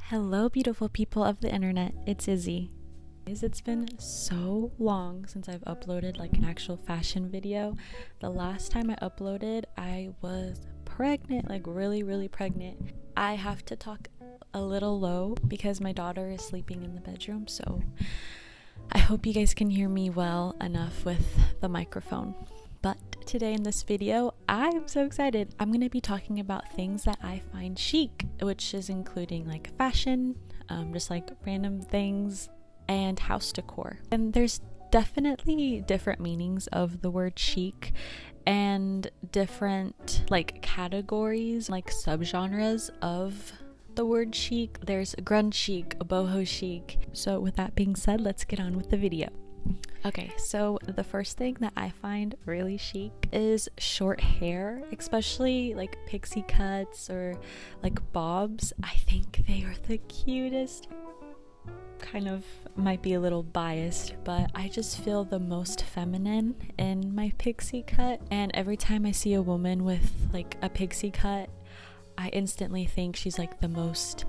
Hello, beautiful people of the internet. It's Izzy. It's been so long since I've uploaded like an actual fashion video. The last time I uploaded, I was pregnant, like really pregnant. I have to talk a little low because my daughter is sleeping in the bedroom, so I hope you guys can hear me well enough with the microphone. But today in this video, I'm so excited. I'm going to be talking about things that I find chic, which is including like fashion, just like random things, and house decor. And there's definitely different meanings of the word chic and different like categories, like subgenres of the word chic. There's grunge chic, boho chic. So with that being said, let's get on with the video. Okay, so the first thing that I find really chic is short hair, especially like pixie cuts or like bobs. I think they are the cutest. Kind of might be a little biased, but I just feel the most feminine in my pixie cut. And every time I see a woman with like a pixie cut, I instantly think she's like the most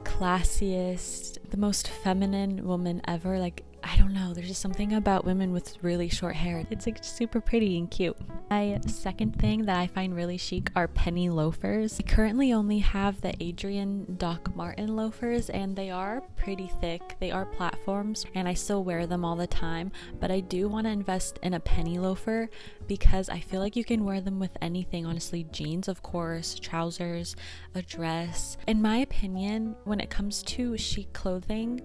classiest, the most feminine woman ever. Like, I don't know, there's just something about women with really short hair. It's like super pretty and cute. My second thing that I find really chic are penny loafers. I currently only have the Adrian Doc Martin loafers, and they are pretty thick. They are platforms and I still wear them all the time, but I do want to invest in a penny loafer because I feel like you can wear them with anything, honestly. Jeans, of course, trousers, a dress. In my opinion, when it comes to chic clothing,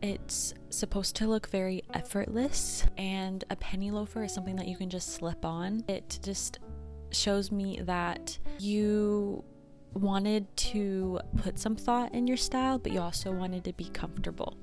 it's supposed to look very effortless, and a penny loafer is something that you can just slip on. It just shows me that you wanted to put some thought in your style, but you also wanted to be comfortable.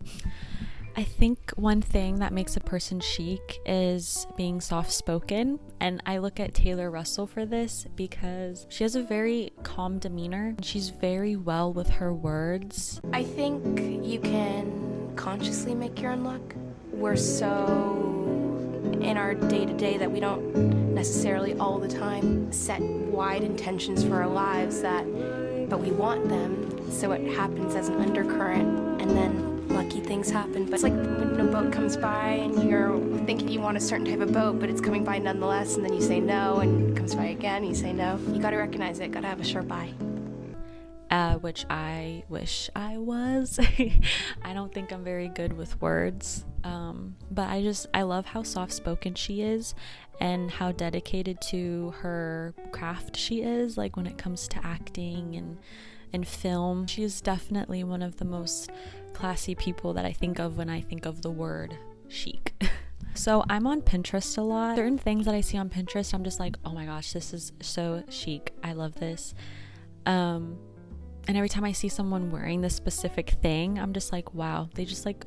I think one thing that makes a person chic is being soft-spoken, and I look at Taylor Russell for this because she has a very calm demeanor. She's very well with her words. I think you can consciously make your own look. We're so in our day-to-day that we don't necessarily all the time set wide intentions for our lives, but we want them, so it happens as an undercurrent, and then lucky things happen. But it's like when a boat comes by and you're thinking you want a certain type of boat, but it's coming by nonetheless, and then you say no, and it comes by again, and you say no. You gotta recognize it, gotta have a sharp eye. Which I wish I was. I don't think I'm very good with words, but I love how soft-spoken she is and how dedicated to her craft she is, like when it comes to acting and film. She is definitely one of the most classy people that I think of when I think of the word chic. So I'm on Pinterest a lot. Certain things that I see on Pinterest, I'm just like, oh my gosh, this is so chic. I love this. And every time I see someone wearing this specific thing, I'm just like, wow, they just like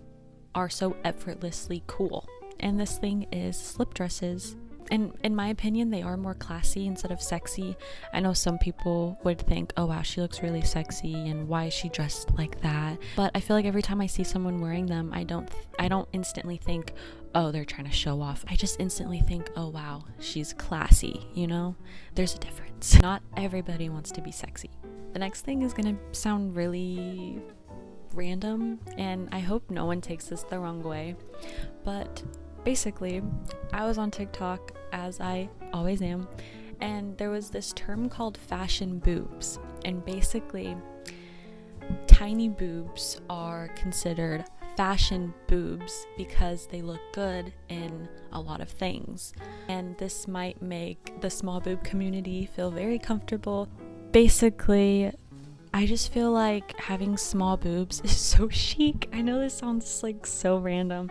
are so effortlessly cool. And this thing is slip dresses. And in my opinion, they are more classy instead of sexy. I know some people would think, oh wow, she looks really sexy and why is she dressed like that? But I feel like every time I see someone wearing them, I don't instantly think, oh, they're trying to show off. I just instantly think, oh wow, she's classy, you know? There's a difference. Not everybody wants to be sexy. The next thing is gonna sound really random, and I hope no one takes this the wrong way, but basically, I was on TikTok, as I always am, and there was this term called fashion boobs, and basically, tiny boobs are considered fashion boobs because they look good in a lot of things, and this might make the small boob community feel very comfortable. Basically, I just feel like having small boobs is so chic. I know this sounds like so random,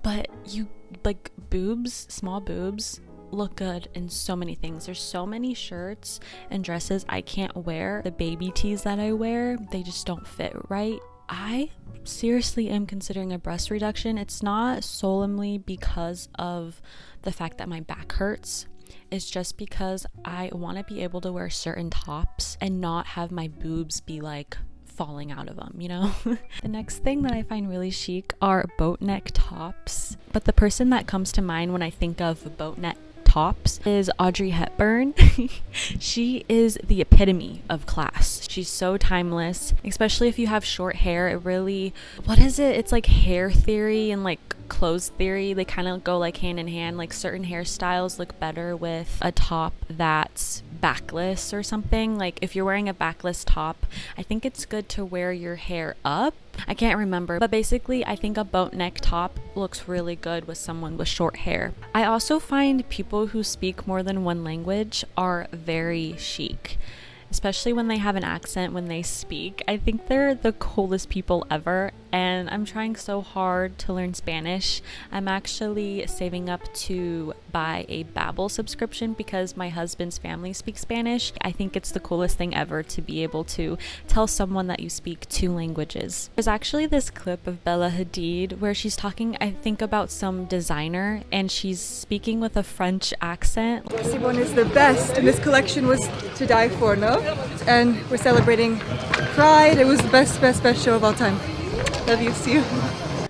but you like boobs, small boobs look good in so many things. There's so many shirts and dresses I can't wear. The baby tees that I wear, they just don't fit right. I seriously am considering a breast reduction. It's not solely because of the fact that my back hurts. It's just because I want to be able to wear certain tops and not have my boobs be like falling out of them, you know? The next thing that I find really chic are boat neck tops. But the person that comes to mind when I think of boat neck tops is Audrey Hepburn. She is the epitome of class. She's so timeless, especially if you have short hair. It really, what is it? It's like hair theory and like clothes theory. They kind of go like hand in hand. Like certain hairstyles look better with a top that's backless or something. Like if you're wearing a backless top, I think it's good to wear your hair up. I can't remember, but basically I think a boat neck top looks really good with someone with short hair. I also find people who speak more than one language are very chic, especially when they have an accent when they speak. I think they're the coolest people ever, and I'm trying so hard to learn Spanish. I'm actually saving up to buy a Babbel subscription because my husband's family speaks Spanish. I think it's the coolest thing ever to be able to tell someone that you speak 2 languages. There's actually this clip of Bella Hadid where she's talking, I think, about some designer, and she's speaking with a French accent. Simone is the best, and this collection was to die for, no? And we're celebrating Pride. It was the best show of all time. Love you, see you.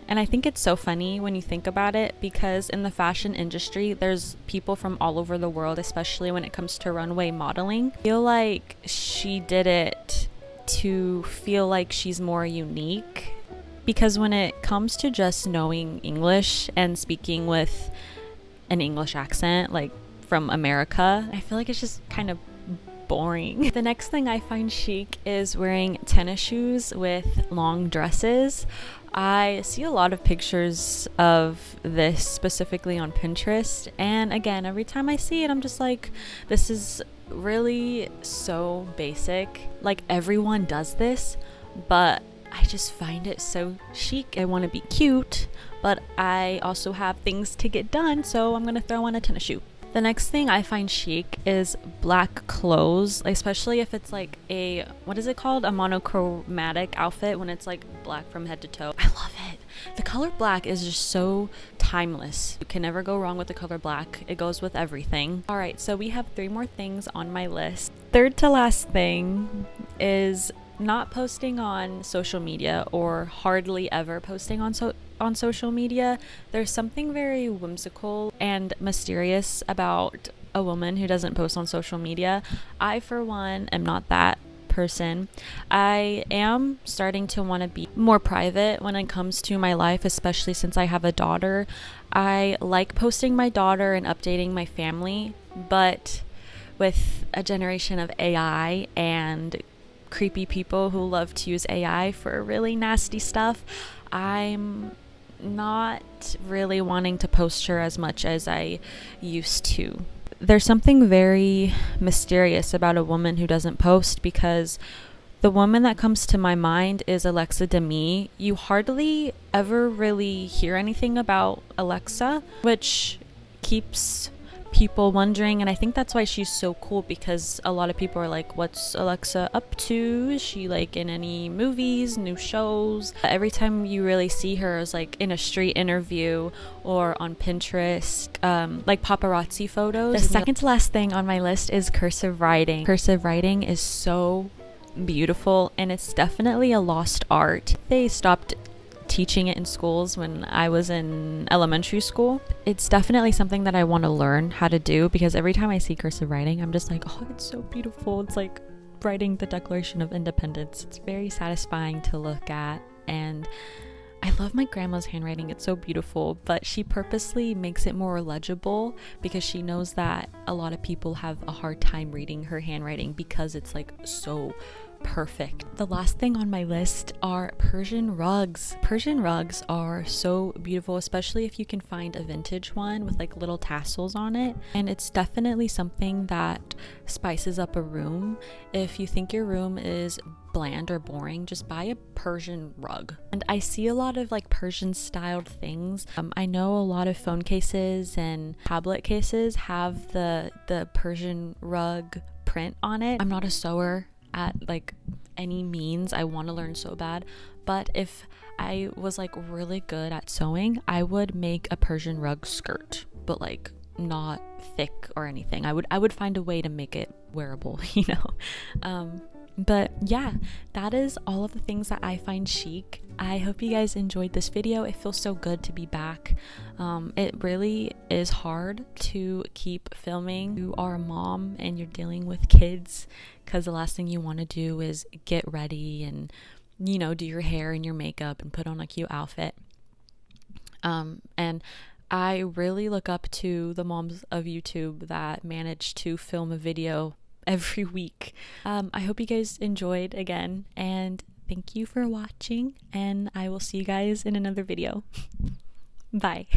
And I think it's so funny when you think about it, because in the fashion industry, there's people from all over the world, especially when it comes to runway modeling. I feel like she did it to feel like she's more unique, because when it comes to just knowing English and speaking with an English accent, like from America, I feel like it's just kind of boring. The next thing I find chic is wearing tennis shoes with long dresses. I see a lot of pictures of this specifically on Pinterest, and again, every time I see it, I'm just like, this is really so basic. Like, everyone does this, but I just find it so chic. I want to be cute, but I also have things to get done, so I'm gonna throw on a tennis shoe. The next thing I find chic is black clothes, especially if it's like a, what is it called? A monochromatic outfit, when it's like black from head to toe. I love it. The color black is just so timeless. You can never go wrong with the color black. It goes with everything. All right, so we have 3 more things on my list. Third to last thing is not posting on social media, or hardly ever posting on social media. There's something very whimsical and mysterious about a woman who doesn't post on social media. I, for one, am not that person. I am starting to want to be more private when it comes to my life, especially since I have a daughter. I like posting my daughter and updating my family, but with a generation of AI and creepy people who love to use AI for really nasty stuff, I'm not really wanting to post her as much as I used to. There's something very mysterious about a woman who doesn't post, because the woman that comes to my mind is Alexa Demie. You hardly ever really hear anything about Alexa, which keeps people wondering, and I think that's why she's so cool, because a lot of people are like, what's Alexa up to? Is she like in any movies, new shows? Every time you really see her is like in a street interview or on Pinterest, like paparazzi photos. The second to last thing on my list is cursive writing. Cursive writing is so beautiful, and it's definitely a lost art. They stopped teaching it in schools when I was in elementary school. It's definitely something that I want to learn how to do, because every time I see cursive writing, I'm just like, oh, it's so beautiful. It's like writing the Declaration of Independence. It's very satisfying to look at, and I love my grandma's handwriting. It's so beautiful, but she purposely makes it more legible because she knows that a lot of people have a hard time reading her handwriting because it's like so perfect. The last thing on my list are Persian rugs. Persian rugs are so beautiful, especially if you can find a vintage one with like little tassels on it. And it's definitely something that spices up a room. If you think your room is bland or boring, just buy a Persian rug. And I see a lot of like Persian styled things. I know a lot of phone cases and tablet cases have the Persian rug print on it. I'm not a sewer at like any means. I want to learn so bad, but if I was like really good at sewing, I would make a Persian rug skirt, but like not thick or anything. I would find a way to make it wearable, you know. But yeah, that is all of the things that I find chic. I hope you guys enjoyed this video. It feels so good to be back. It really is hard to keep filming. You are a mom and you're dealing with kids, because the last thing you want to do is get ready and, you know, do your hair and your makeup and put on a cute outfit. And I really look up to the moms of YouTube that manage to film a video every week. I hope you guys enjoyed again, and thank you for watching, and I will see you guys in another video. Bye.